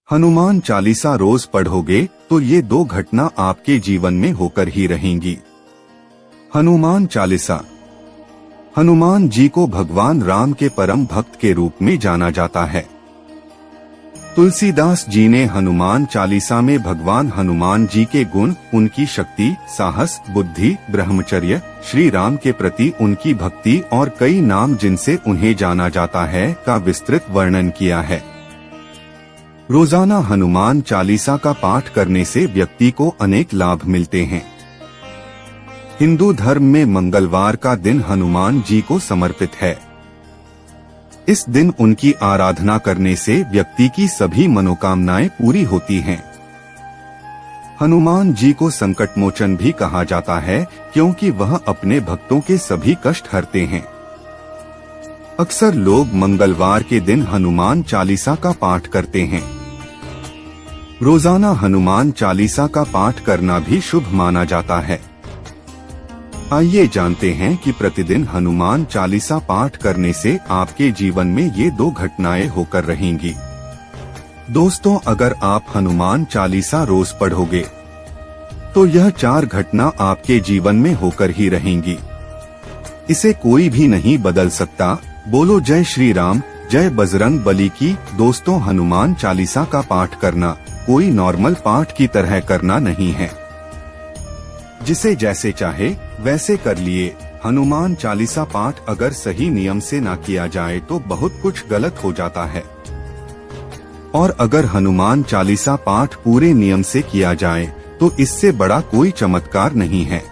हनुमान चालीसा रोज पढ़ोगे तो ये दो घटना आपके जीवन में होकर ही रहेंगी। हनुमान चालीसा। हनुमान जी को भगवान राम के परम भक्त के रूप में जाना जाता है। तुलसीदास जी ने हनुमान चालीसा में भगवान हनुमान जी के गुण, उनकी शक्ति, साहस, बुद्धि, ब्रह्मचर्य, श्री राम के प्रति उनकी भक्ति और कई नाम जिनसे उन्हें जाना जाता है का विस्तृत वर्णन किया है। रोजाना हनुमान चालीसा का पाठ करने से व्यक्ति को अनेक लाभ मिलते हैं। हिंदू धर्म में मंगलवार का दिन हनुमान जी को समर्पित है। इस दिन उनकी आराधना करने से व्यक्ति की सभी मनोकामनाएं पूरी होती हैं। हनुमान जी को संकटमोचन भी कहा जाता है क्योंकि वह अपने भक्तों के सभी कष्ट हरते हैं। अक्सर लोग मंगलवार के दिन हनुमान चालीसा का पाठ करते हैं। रोजाना हनुमान चालीसा का पाठ करना भी शुभ माना जाता है। आइए जानते हैं कि प्रतिदिन हनुमान चालीसा पाठ करने से आपके जीवन में ये दो घटनाएं होकर रहेंगी। दोस्तों, अगर आप हनुमान चालीसा रोज पढ़ोगे तो यह 4 घटना आपके जीवन में होकर ही रहेंगी। इसे कोई भी नहीं बदल सकता। बोलो जय श्री राम, जय बजरंग बली की। दोस्तों, हनुमान चालीसा का पाठ करना कोई नॉर्मल पाठ की तरह करना नहीं है, जिसे जैसे चाहे वैसे कर लिए। हनुमान चालीसा पाठ अगर सही नियम से ना किया जाए तो बहुत कुछ गलत हो जाता है, और अगर हनुमान चालीसा पाठ पूरे नियम से किया जाए तो इससे बड़ा कोई चमत्कार नहीं है।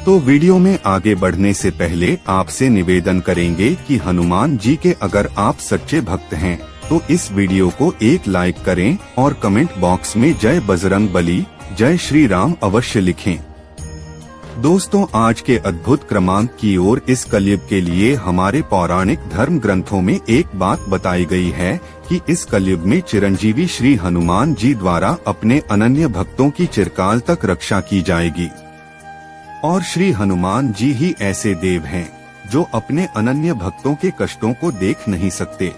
तो वीडियो में आगे बढ़ने से पहले आपसे निवेदन करेंगे कि हनुमान जी के अगर आप सच्चे भक्त हैं तो इस वीडियो को एक लाइक करें और कमेंट बॉक्स में जय बजरंग बली, जय श्री राम अवश्य लिखें। दोस्तों, आज के अद्भुत क्रमांक की ओर इस कलयुग के लिए हमारे पौराणिक धर्म ग्रंथों में एक बात बताई गई है कि इस कलयुग में चिरंजीवी श्री हनुमान जी द्वारा अपने अनन्य भक्तों की चिरकाल तक रक्षा की जाएगी। और श्री हनुमान जी ही ऐसे देव हैं जो अपने अनन्य भक्तों के कष्टों को देख नहीं सकते।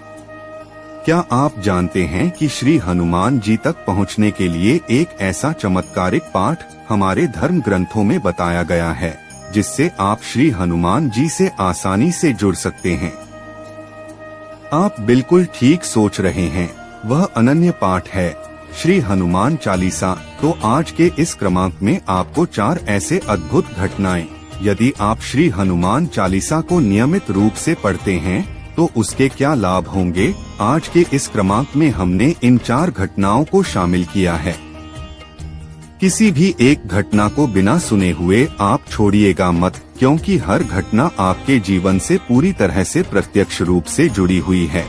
क्या आप जानते हैं कि श्री हनुमान जी तक पहुंचने के लिए एक ऐसा चमत्कारिक पाठ हमारे धर्म ग्रंथों में बताया गया है जिससे आप श्री हनुमान जी से आसानी से जुड़ सकते हैं? आप बिल्कुल ठीक सोच रहे हैं, वह अनन्य पाठ है श्री हनुमान चालीसा। तो आज के इस क्रमांक में आपको 4 ऐसे अद्भुत घटनाएं, यदि आप श्री हनुमान चालीसा को नियमित रूप से पढ़ते हैं तो उसके क्या लाभ होंगे, आज के इस क्रमांक में हमने इन 4 घटनाओं को शामिल किया है। किसी भी एक घटना को बिना सुने हुए आप छोड़िएगा मत, क्योंकि हर घटना आपके जीवन से पूरी तरह से प्रत्यक्ष रूप से जुड़ी हुई है।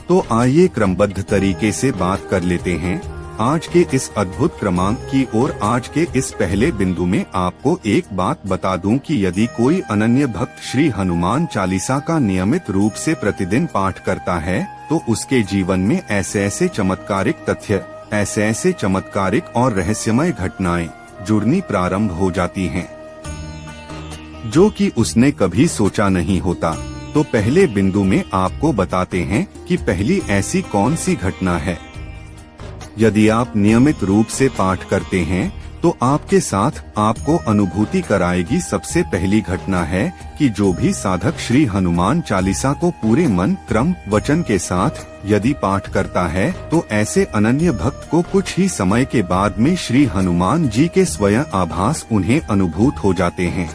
तो आइए क्रमबद्ध तरीके से बात कर लेते हैं आज के इस अद्भुत क्रमांक की ओर। आज के इस पहले बिंदु में आपको एक बात बता दूं कि यदि कोई अनन्य भक्त श्री हनुमान चालीसा का नियमित रूप से प्रतिदिन पाठ करता है तो उसके जीवन में ऐसे ऐसे चमत्कारिक तथ्य, ऐसे ऐसे चमत्कारिक और रहस्यमय घटनाएं जुड़नी प्रारंभ हो जाती हैं जो कि उसने कभी सोचा नहीं होता। तो पहले बिंदु में आपको बताते हैं कि पहली ऐसी कौन सी घटना है। यदि आप नियमित रूप से पाठ करते हैं तो आपके साथ आपको अनुभूति कराएगी। सबसे पहली घटना है कि जो भी साधक श्री हनुमान चालीसा को पूरे मन, क्रम, वचन के साथ यदि पाठ करता है तो ऐसे अनन्य भक्त को कुछ ही समय के बाद में श्री हनुमान जी के स्वयं आभास उन्हें अनुभूत हो जाते हैं।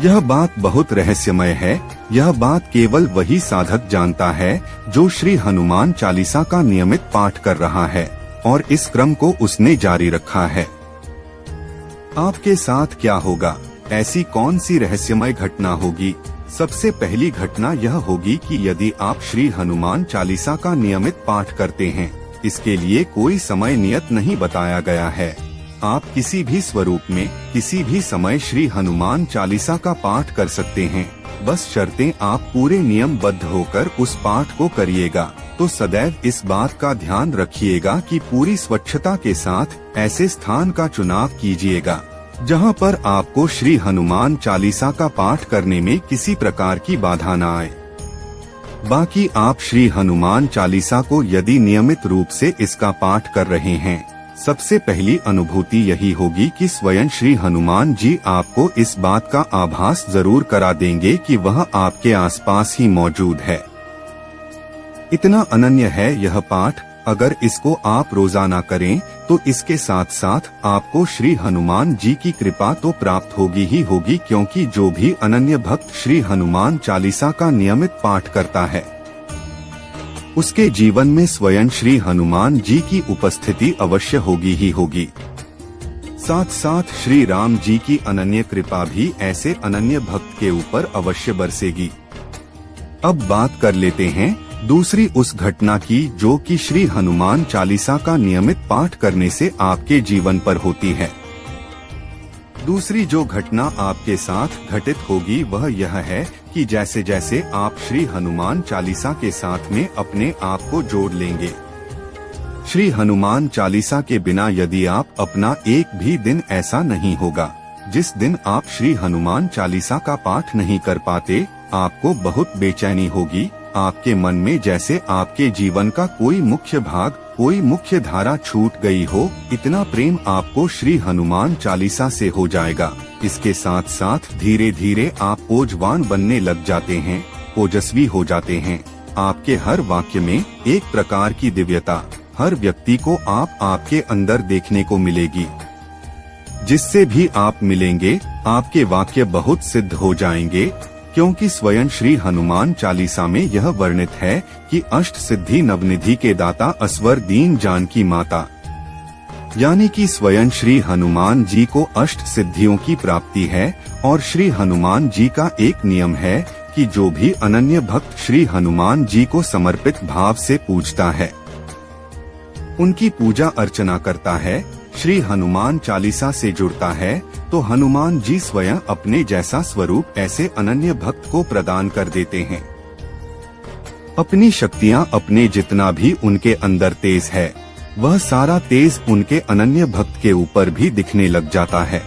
यह बात बहुत रहस्यमय है। यह बात केवल वही साधक जानता है जो श्री हनुमान चालीसा का नियमित पाठ कर रहा है और इस क्रम को उसने जारी रखा है। आपके साथ क्या होगा? ऐसी कौन सी रहस्यमय घटना होगी? सबसे पहली घटना यह होगी कि यदि आप श्री हनुमान चालीसा का नियमित पाठ करते हैं, इसके लिए कोई समय नियत नहीं बताया गया है। आप किसी भी स्वरूप में किसी भी समय श्री हनुमान चालीसा का पाठ कर सकते हैं, बस शर्तें आप पूरे नियमबद्ध होकर उस पाठ को करिएगा। तो सदैव इस बात का ध्यान रखिएगा कि पूरी स्वच्छता के साथ ऐसे स्थान का चुनाव कीजिएगा जहां पर आपको श्री हनुमान चालीसा का पाठ करने में किसी प्रकार की बाधा न आए। बाकी आप श्री हनुमान चालीसा को यदि नियमित रूप से इसका पाठ कर रहे हैं, सबसे पहली अनुभूति यही होगी कि स्वयं श्री हनुमान जी आपको इस बात का आभास जरूर करा देंगे कि वह आपके आसपास ही मौजूद है। इतना अनन्य है यह पाठ। अगर इसको आप रोजाना करें तो इसके साथ साथ आपको श्री हनुमान जी की कृपा तो प्राप्त होगी ही होगी, क्योंकि जो भी अनन्य भक्त श्री हनुमान चालीसा का नियमित पाठ करता है उसके जीवन में स्वयं श्री हनुमान जी की उपस्थिति अवश्य होगी ही होगी। साथ साथ श्री राम जी की अनन्य कृपा भी ऐसे अनन्य भक्त के ऊपर अवश्य बरसेगी। अब बात कर लेते हैं दूसरी उस घटना की जो कि श्री हनुमान चालीसा का नियमित पाठ करने से आपके जीवन पर होती है। दूसरी जो घटना आपके साथ घटित होगी वह यह है कि जैसे जैसे आप श्री हनुमान चालीसा के साथ में अपने आप को जोड़ लेंगे, श्री हनुमान चालीसा के बिना यदि आप अपना एक भी दिन ऐसा नहीं होगा जिस दिन आप श्री हनुमान चालीसा का पाठ नहीं कर पाते, आपको बहुत बेचैनी होगी। आपके मन में जैसे आपके जीवन का कोई मुख्य भाग, कोई मुख्य धारा छूट गई हो, इतना प्रेम आपको श्री हनुमान चालीसा से हो जाएगा। इसके साथ साथ धीरे धीरे आप ओजवान बनने लग जाते हैं, ओजस्वी हो जाते हैं। आपके हर वाक्य में एक प्रकार की दिव्यता हर व्यक्ति को आपके अंदर देखने को मिलेगी। जिससे भी आप मिलेंगे आपके वाक्य बहुत सिद्ध हो जाएंगे, क्योंकि स्वयं श्री हनुमान चालीसा में यह वर्णित है कि अष्ट सिद्धि नवनिधि के दाता असवर दीन जानकी माता, यानी कि स्वयं श्री हनुमान जी को अष्ट सिद्धियों की प्राप्ति है। और श्री हनुमान जी का एक नियम है कि जो भी अनन्य भक्त श्री हनुमान जी को समर्पित भाव से पूजता है, उनकी पूजा अर्चना करता है, श्री हनुमान चालीसा से जुड़ता है, तो हनुमान जी स्वयं अपने जैसा स्वरूप ऐसे अनन्य भक्त को प्रदान कर देते हैं। अपनी शक्तियां अपने जितना भी उनके अंदर तेज है, वह सारा तेज उनके अनन्य भक्त के ऊपर भी दिखने लग जाता है।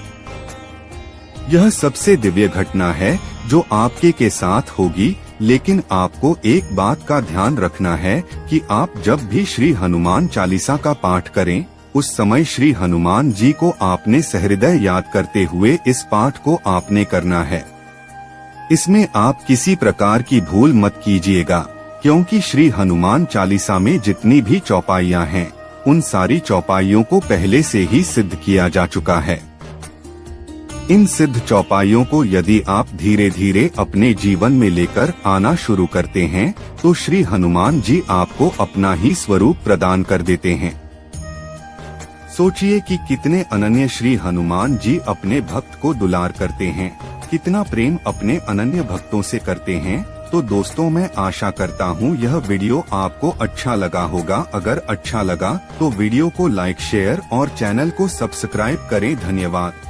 यह सबसे दिव्य घटना है जो आपके के साथ होगी। लेकिन आपको एक बात का ध्यान रखना है कि आप जब भी श्री हनुमान चालीसा का पाठ करें, उस समय श्री हनुमान जी को आपने सहृदय याद करते हुए इस पाठ को आपने करना है। इसमें आप किसी प्रकार की भूल मत कीजिएगा, क्योंकि श्री हनुमान चालीसा में जितनी भी चौपाइयाँ हैं, उन सारी चौपाइयों को पहले से ही सिद्ध किया जा चुका है। इन सिद्ध चौपाइयों को यदि आप धीरे धीरे अपने जीवन में लेकर आना शुरू करते हैं, तो श्री हनुमान जी आपको अपना ही स्वरूप प्रदान कर देते हैं। सोचिए कि कितने अनन्य श्री हनुमान जी अपने भक्त को दुलार करते हैं, कितना प्रेम अपने अनन्य भक्तों से करते हैं। तो दोस्तों, मैं आशा करता हूँ यह वीडियो आपको अच्छा लगा होगा। अगर अच्छा लगा तो वीडियो को लाइक, शेयर और चैनल को सब्सक्राइब करें। धन्यवाद।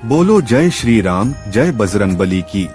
बोलो जय श्री राम, जय बजरंगबली की।